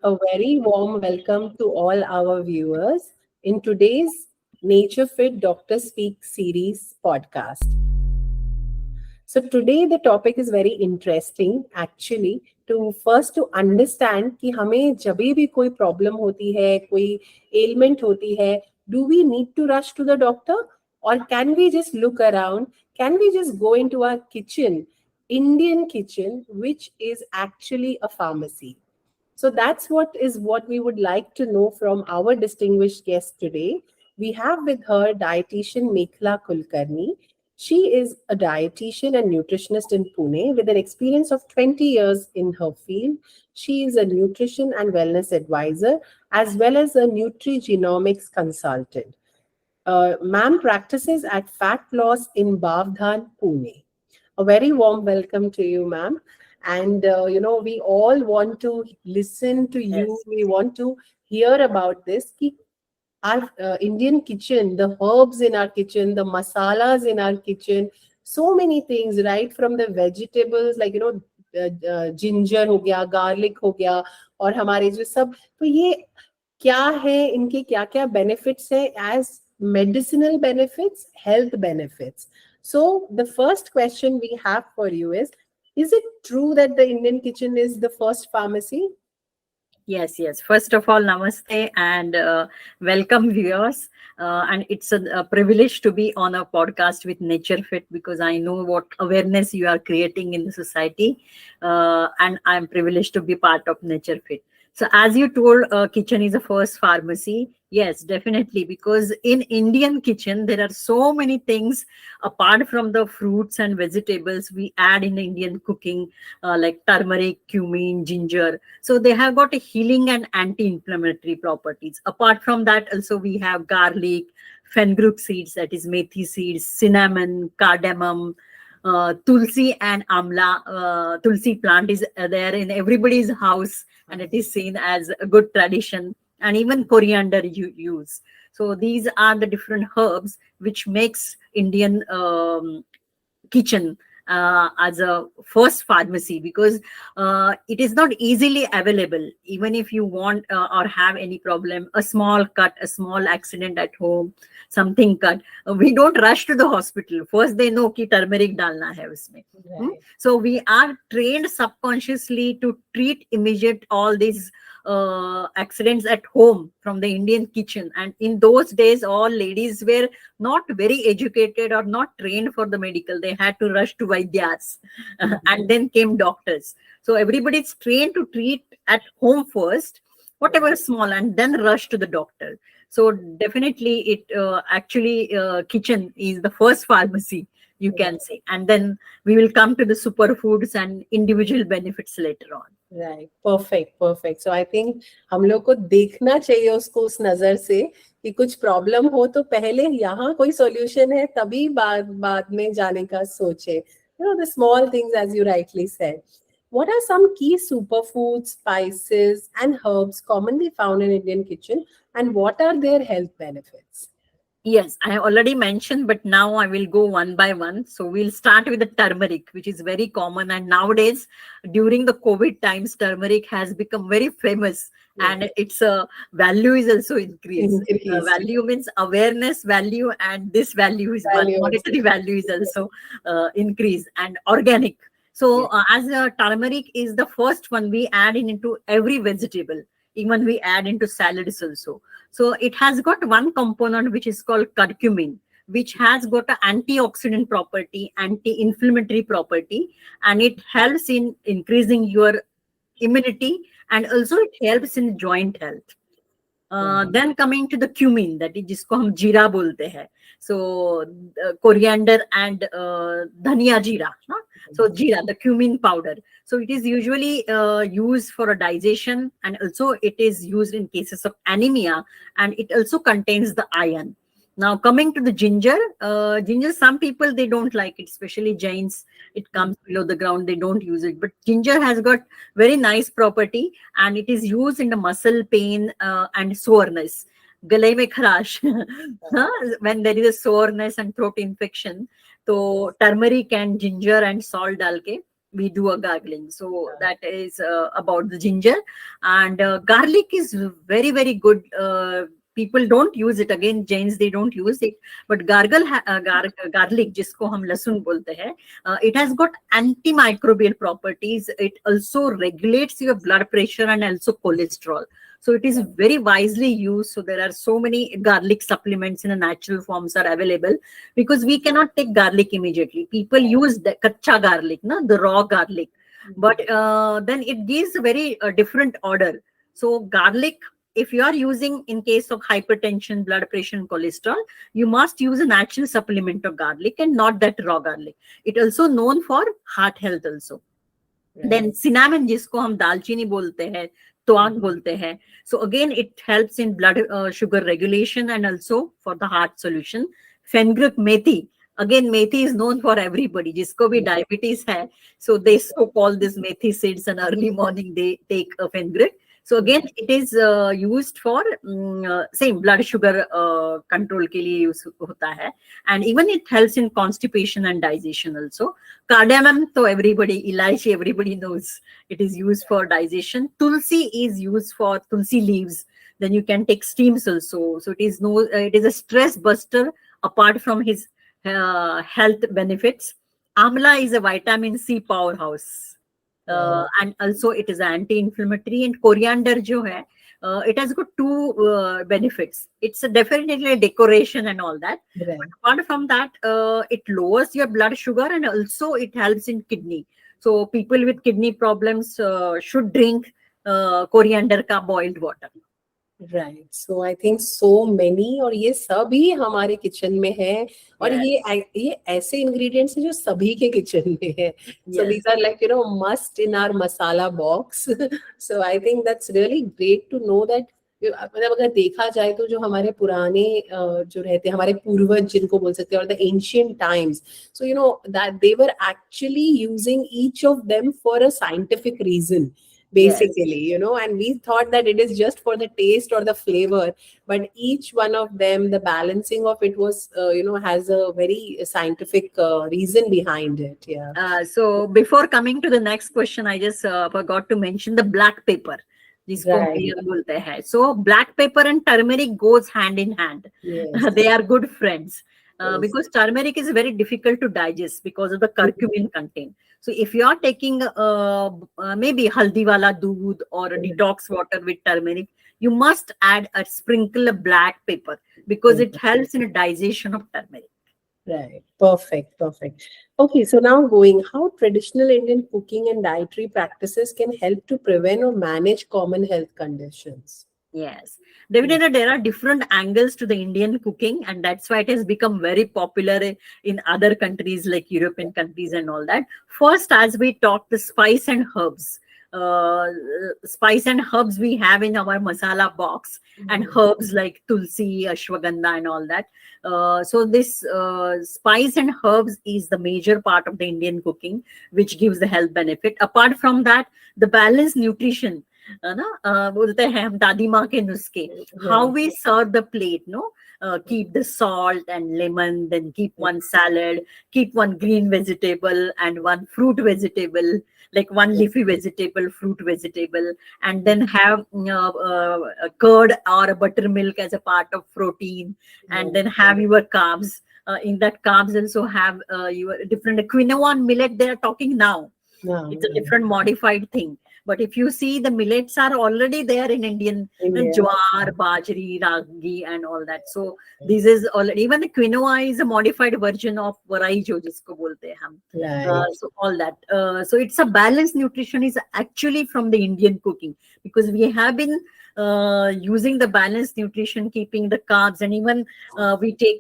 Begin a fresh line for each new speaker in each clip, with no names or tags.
a very warm welcome to all our viewers in today's Nature Fit Doctor Speak series podcast. So today the topic is very interesting actually to understand कि हमें जब भी कोई problem होती है, कोई ailment होती है, do we need to rush to the doctor or can we just look around? Can we just go into our kitchen, Indian kitchen, which is actually a pharmacy? So that's what we would like to know from our distinguished guest today. We have with her Dietitian Mekhala Kulkarni. She is a dietitian and nutritionist in Pune with an experience of 20 years in her field. She is a nutrition and wellness advisor as well as a nutrigenomics consultant. Ma'am practices at Fat Loss in Bavdhan, Pune. A very warm welcome to you, ma'am. And we all want to listen to you.
Yes,
We want to hear about this. Ki our Indian kitchen, the herbs in our kitchen, the masalas in our kitchen, so many things, right? From the vegetables, like ginger हो गया, garlic हो गया, और हमारे जो सब, तो ये क्या है, इनके क्या क्या benefits है as medicinal benefits, health benefits. So the first question we have for you is it true that the Indian kitchen is the first pharmacy?
yes. First of all, namaste and welcome viewers. And it's a privilege to be on a podcast with Nature Fit because I know what awareness you are creating in the society. And I'm privileged to be part of Nature Fit. So as you told, kitchen is the first pharmacy. Yes, definitely. Because in Indian kitchen, there are so many things apart from the fruits and vegetables we add in Indian cooking, like turmeric, cumin, ginger. So they have got a healing and anti-inflammatory properties. Apart from that, also we have garlic, fenugreek seeds, that is methi seeds, cinnamon, cardamom, tulsi and amla. Tulsi plant is there in everybody's house and it is seen as a good tradition, and even coriander you use. So these are the different herbs which makes Indian kitchen as a first pharmacy, because it is not easily available. Even if you want or have any problem, a small cut, a small accident at home, something cut, we don't rush to the hospital. First they know ki turmeric dalna hai usme.
Right.
So we are trained subconsciously to treat immediate all these accidents at home from the Indian kitchen. And in those days, all ladies were not very educated or not trained for the medical. They had to rush to Vaidyas and then came doctors. So everybody is trained to treat at home first, whatever is small, and then rush to the doctor. So definitely it actually kitchen is the first pharmacy, you can say. And then we will come to the superfoods and individual benefits later on.
Right. Perfect. So I think हम लोग को देखना चाहिए उसको उस नजर से कि कुछ प्रॉब्लम हो तो पहले यहाँ कोई सॉल्यूशन है तभी बाद में जाने का सोचे. The small things, as you rightly said. What are some key superfoods, spices, and herbs commonly found in Indian kitchen, and what are their health benefits?
Yes, I have already mentioned, but now I will go one by one. So we'll start with the turmeric, which is very common. And nowadays, during the COVID times, turmeric has become very famous, and its value is also increased. Value means awareness value, and this value is one. Monetary value is also increased, and organic. So as turmeric is the first one we add into every vegetable, even we add into salads also. So it has got one component which is called curcumin, which has got an antioxidant property, anti-inflammatory property, and it helps in increasing your immunity, and also it helps in joint health. Then coming to the cumin, that is जिसको हम जीरा बोलते हैं. So coriander and dhania jeera. So jeera, the cumin powder. So it is usually used for a digestion, and also it is used in cases of anemia, and it also contains the iron. Now coming to the ginger, some people they don't like it, especially Jains. It comes below the ground, they don't use it. But ginger has got very nice property, and it is used in the muscle pain and soreness. Gale mein kharash, when there is a soreness and throat infection, so turmeric and ginger and salt डाल के we do a gargling. So that is about the ginger. And garlic is very, very good. People don't use it. Again, Jains, they don't use it. But garlic, जिसको हम लहसुन बोलते हैं, it has got antimicrobial properties. It also regulates your blood pressure and also cholesterol. So it is very wisely used. So there are so many garlic supplements in a natural forms are available, because we cannot take garlic immediately. People use the kacha garlic, no, the raw garlic, but then it gives a very different order. So garlic, if you are using in case of hypertension, blood pressure, and cholesterol, you must use a natural supplement of garlic and not that raw garlic. It also known for heart health also. Then cinnamon, जिसको हम दालचीनी बोलते हैं, त्वाक बोलते हैं. So again, it helps in blood sugar regulation and also for the heart solution. Fenugreek, methi. Again, methi is known for everybody. जिसको भी diabetes है, so they so call this methi seeds, and early morning they take a fenugreek. So again, it is used for same blood sugar control के लिए use होता है, and even it helps in constipation and digestion also. Cardamom, so everybody, elaichi, everybody knows it is used for digestion. Tulsi is used for tulsi leaves. Then you can take steams also. So it is it is a stress buster apart from his health benefits. Amla is a vitamin C powerhouse. And also it is anti-inflammatory. And coriander jo hai, it has got two benefits. It's definitely a decoration and all that. But apart from that, it lowers your blood sugar and also it helps in kidney. So people with kidney problems should drink coriander ka boiled water.
Right so I think so many, और ये सभी हमारे kitchen में है, और ये ऐसे ingredients हैं जो सभी के किचन में है. So these are like must in our masala box. So I think that's really great to know that. मतलब अगर देखा जाए तो जो हमारे पुराने जो रहते हैं, हमारे पूर्वज जिनको बोल सकते हैं, और the ancient times, so that they were actually using each of them for a scientific reason. Basically, and we thought that it is just for the taste or the flavor, but each one of them, the balancing of it was, has a very scientific reason behind it.
So before coming to the next question, I just forgot to mention the black pepper. So black pepper and turmeric goes hand in hand. Yes. They are good friends. Because turmeric is very difficult to digest because of the curcumin content. So if you are taking maybe haldi wala doodh or a detox water with turmeric, you must add a sprinkle of black pepper because it helps in the digestion of turmeric.
Right. Perfect. Okay, so now how traditional Indian cooking and dietary practices can help to prevent or manage common health conditions.
Yes, definitely there are different angles to the Indian cooking, and that's why it has become very popular in other countries like European countries and all that. First, as we talk, the spice and herbs. Spice and herbs we have in our masala box, and herbs like tulsi, ashwagandha, and all that. So this spice and herbs is the major part of the Indian cooking, which gives the health benefit. Apart from that, the balanced nutrition. बोलते हैं हम दादी माँ के नुस्खे, how we serve the plate, keep the salt and lemon, then keep one salad, keep one green vegetable and one fruit vegetable, like one leafy vegetable, fruit vegetable, and then have a curd or a buttermilk as a part of protein, and then have your carbs. In that carbs also have your different quinoa and millet they are talking now. It's a different modified thing. But if you see, the millets are already there in Indian, jowar, bajri, ragi, and all that. So this is already, even the quinoa is a modified version of varai jo jisko bolte hain hum. So all that. So it's a balanced nutrition is actually from the Indian cooking, because we have been using the balanced nutrition, keeping the carbs, and even we take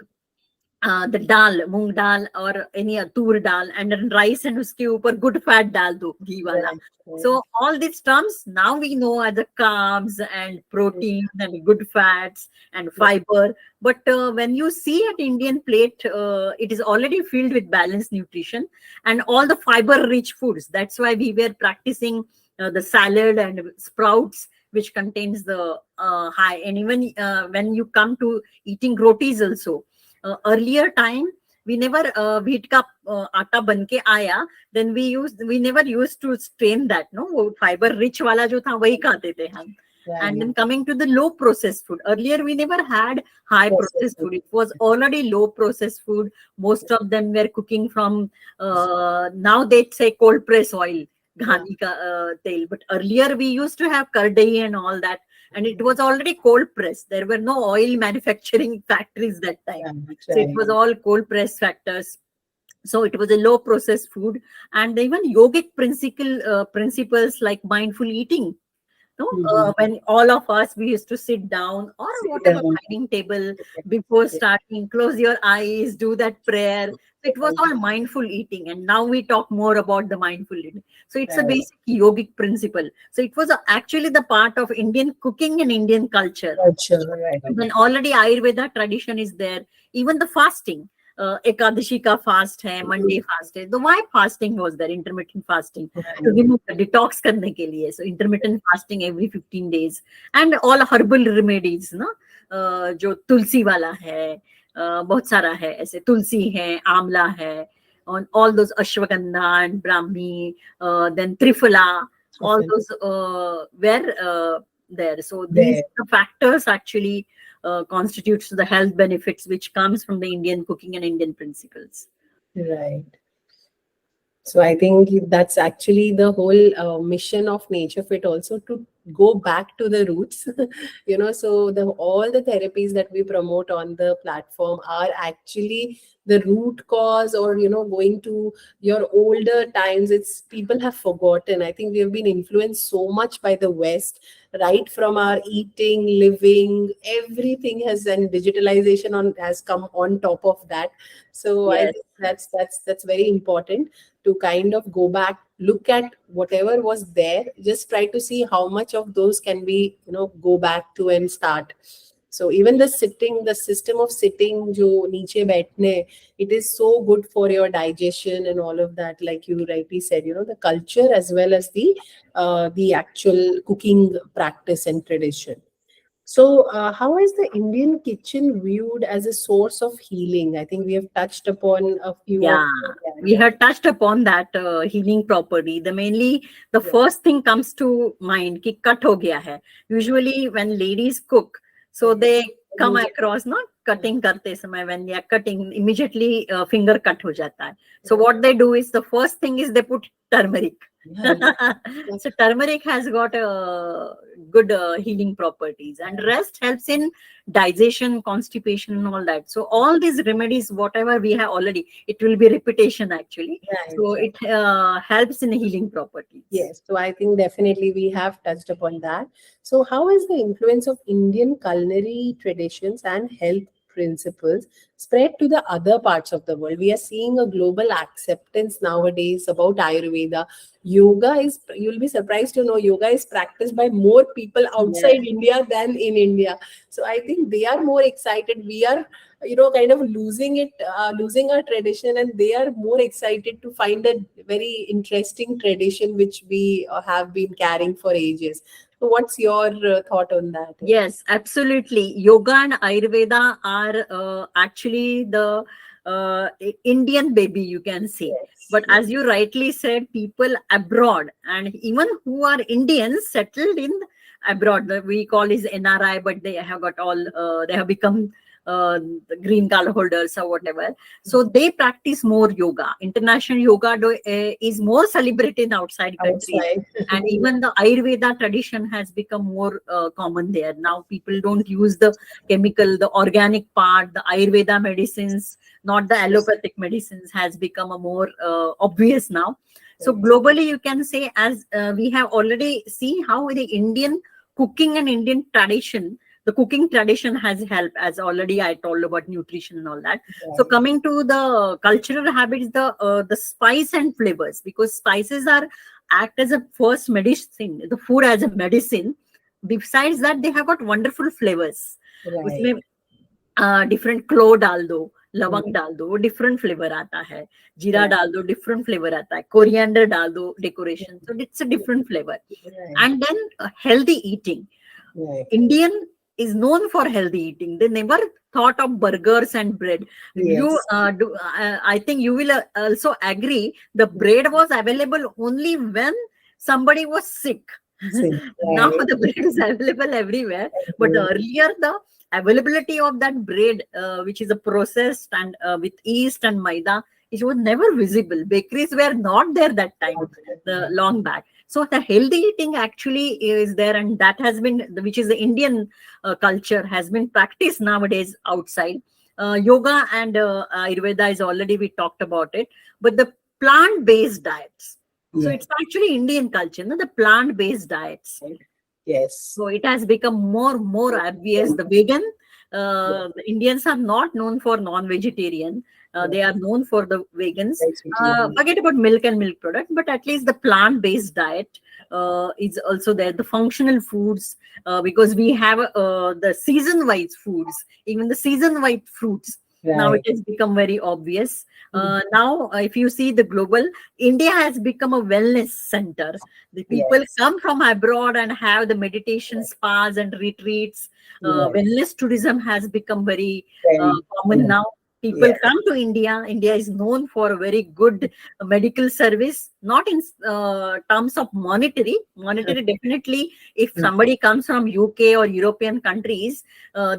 the dal, moong dal or any tur dal, and then rice, and uske upar good fat dal do, ghee wala. So all these terms now we know are the carbs and protein and good fats and fiber. But when you see at Indian plate, it is already filled with balanced nutrition and all the fiber rich foods. That's why we were practicing the salad and sprouts, which contains the high. And even when you come to eating rotis also, earlier time, We never wheat ka aata ban ke aaya, then we never used to strain that, no, वो fiber rich वाला जो था वही खाते थे हम. And
Right.
then coming to the low processed food, earlier we never had high
Processed
processed food. It was already low processed food. Most of them were cooking from now they say cold press oil,
Yeah.
ghani ka tail. But earlier we used to have kardahi and all that, and it was already cold press. There were no oil manufacturing factories that time,
Right.
so it
Right.
was all cold press factors. So it was a low processed food, and even yogic principles like mindful eating, no,
Mhm.
when all of us we used to sit down or
Sit
whatever
down.
dining table before
Yeah.
starting, close your eyes, do that prayer. It was all mindful eating, and now we talk more about the mindful eating. So it's a
Right.
basic yogic principle. So it was actually the part of Indian cooking and Indian culture.
Culture. Right.
When already Ayurveda tradition is there, even the fasting, Ekadashi ka fast hai, Monday fast hai. The why fasting was there, intermittent fasting, to
Right.
remove the detox karne ke liye. So intermittent fasting every 15 days, and all herbal remedies, no, जो तुलसी वाला है, बहुत सारा है, ऐसे तुलसी है, आंवला है, on all those ashwagandha and brahmi, then triphala, all
Different.
those were there. So these
There.
are the factors actually constitutes the health benefits which comes from the Indian cooking and Indian principles.
Right. So I think that's actually the whole mission of Nature Fit, also to go back to the roots. So the all the therapies that we promote on the platform are actually the root cause, or going to your older times. It's people have forgotten. I think we have been influenced so much by the West, right from our eating, living, everything has, and digitalization on has come on top of that. So I
Yes.
think that's very important to kind of go back, look at whatever was there, just try to see how much of those can we go back to and start. So even the system of sitting, jo niche baithne, it is so good for your digestion and all of that, like you rightly said, the culture as well as the actual cooking practice and tradition. So, how is the Indian kitchen viewed as a source of healing? I think we have touched upon a few of
Yeah, we
that.
have touched upon that healing property. The
Yeah.
first thing comes to mind कि cut हो गया है. Usually when ladies cook, so they come across not cutting करते समय, when they are cutting immediately finger cut हो जाता है. So what they do is the first thing is they put turmeric. So turmeric has got good healing properties, and rest helps in digestion, constipation, and all that. So all these remedies, whatever we have already, it will be repetition actually.
Right,
So
right.
it helps in healing properties.
Yes, so I think definitely we have touched upon that. So, how is the influence of Indian culinary traditions and health principles spread to the other parts of the world? We are seeing a global acceptance nowadays about Ayurveda. Yoga is, you'll be surprised to know, yoga is practiced by more people outside
Yes.
India than in India. So, I think they are more excited. We are kind of losing our tradition, and they are more excited to find a very interesting tradition which we have been carrying for ages. So what's your thought on that?
Yes, absolutely. Yoga and Ayurveda are actually the Indian baby, you can say.
Yes,
But
yes.
as you rightly said, people abroad and even who are Indians settled in abroad, we call is NRI, but they have got all, they have become the green card holders or whatever. So they practice more yoga. International yoga is more celebrated outside countries,
Outside.
and even the Ayurveda tradition has become more common there. Now people don't use the chemical, the organic part, the Ayurveda medicines, not the allopathic medicines, has become a more obvious now. So
Yes.
globally, you can say, as we have already seen how the Indian cooking and Indian tradition, the cooking tradition has helped, as already I told about nutrition and all that. So
Right.
coming to the cultural habits, the spice and flavors, because spices are act as a first medicine, the food as a medicine. Besides that, they have got wonderful flavors.
Right.
उसमें different क्लो डाल दो,
Mm.
लवंग डाल दो, वो different flavour आता है. जीरा
Right.
डाल दो, डिफरेंट फ्लेवर आता है. कोरिएंडर डाल दो, decoration, so it's a different flavour.
Right.
And then healthy eating.
Right.
Indian is known for healthy eating. They never thought of burgers and bread. You
Yes.
do. I think you will also agree. The bread was available only when somebody was sick.
Same.
Now
Right.
the bread is available everywhere, but
Everywhere.
earlier the availability of that bread, which is a processed and with yeast and maida, it was never visible. Bakeries were not there that time, the long back. So the healthy eating actually is there, and that has been, which is the Indian culture, has been practiced nowadays outside. Yoga and Ayurveda is already, we talked about it, but the plant-based diets. So
Yeah.
it's actually Indian culture, no? The plant-based diets.
Yes.
So it has become more obvious. The vegan,
Yeah.
the Indians are not known for non-vegetarian.
Yeah.
They are known for the vegans.
Vegetarian.
Forget about milk and milk product, but at least the plant-based diet is also there. The functional foods, because we have the season-wise foods, even the season-wise fruits. Now it
Right.
has become very obvious. Now, if you see the global, India has become a wellness center. The people
Yes.
come from abroad and have the meditation spas and retreats.
Yes.
Wellness tourism has become very
Very
common
common.
now. People
Yes.
come to India. India is known for a very good medical service, not in terms of monetary. Monetary, definitely, if somebody comes from UK or European countries,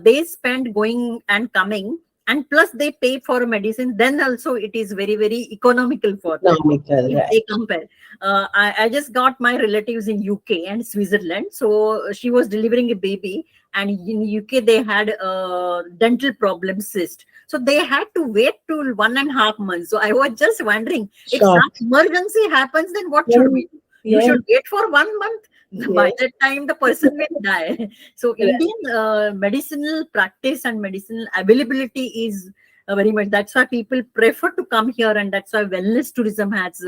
they spend going and coming, and plus they pay for medicine, then also it is very economical for them
Economical,
if
right.
they compare. I just got my relatives in UK and Switzerland. So she was delivering a baby, and in UK they had a dental problem cyst. So they had to wait till 1.5 months. So I was just wondering, if some
Shocked.
emergency happens, then what should
Yes.
we do? You
Yes.
should wait for 1 month. By
Yes.
that time, the person will die. So
Right.
Indian medicinal practice and medicinal availability is very much. That's why people prefer to come here, and that's why wellness tourism has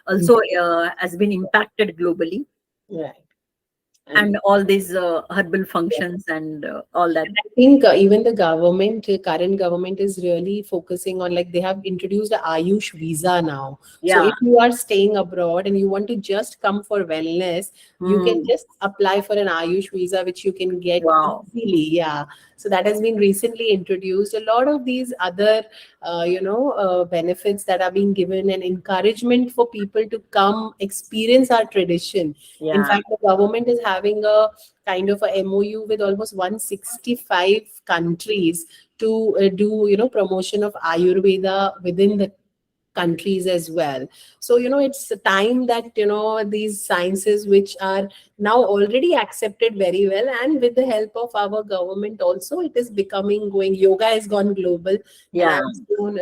also has been impacted globally,
Right. And
and all these herbal functions and all that.
I think even the government, current government is really focusing on, like, they have introduced the Ayush visa now. So
Yeah.
if you are staying abroad and you want to just come for wellness, you can
Hmm.
just apply for an Ayush visa, which you can get
Wow.
easily. Yeah. So that has been recently introduced. A lot of these other, benefits that are being given, and encouragement for people to come experience our tradition. In
Yeah.
fact, the government is having a kind of a MOU with almost 165 countries to do, promotion of Ayurveda within the countries as well. So, it's a time that, these sciences which are now already accepted very well, and with the help of our government also, it is becoming going. Yoga has gone global, and
Yeah.
I'm soon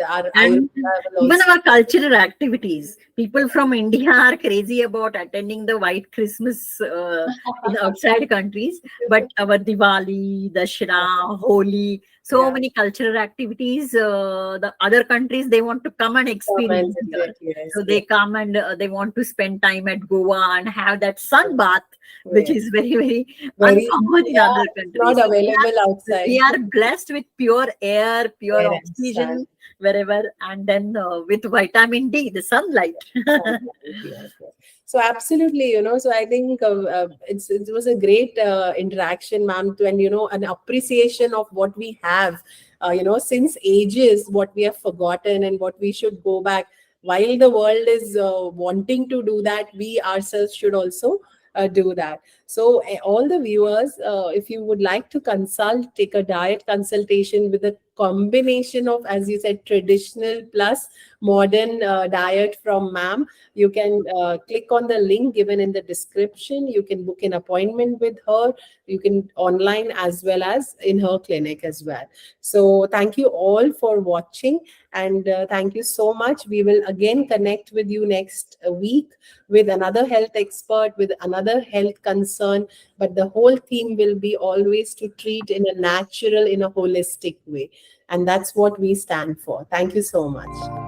our
And
Ayurveda will
even
also.
our cultural activities, people from India are crazy about attending the white Christmas in outside countries, but our Diwali, Dashera, Holi, so
Yeah,
many cultural activities, the other countries, they want to come and
come and
experience here.
visit. Yes,
So
yes,
they come and they want to spend time at Goa and have that sun bath, which
yes.
is very
Very,
uncommon in
yeah,
other
it's not
countries. So
available
we
outside.
are blessed with pure air, pure
Air and sun.
oxygen wherever, and then with vitamin D, the sunlight.
Sunlight, yes, yes. So absolutely, so I think it was a great interaction, ma'am, and an appreciation of what we have, since ages, what we have forgotten and what we should go back. While the world is wanting to do that, we ourselves should also do that. So all the viewers, if you would like to consult, take a diet consultation with a combination of, as you said, traditional plus modern diet from ma'am, you can click on the link given in the description. You can book an appointment with her. You can online as well as in her clinic as well. So thank you all for watching, and thank you so much. We will again connect with you next week with another health expert, with another health concern, but the whole theme will be always to treat in a natural, in a holistic way, and that's what we stand for. Thank you so much.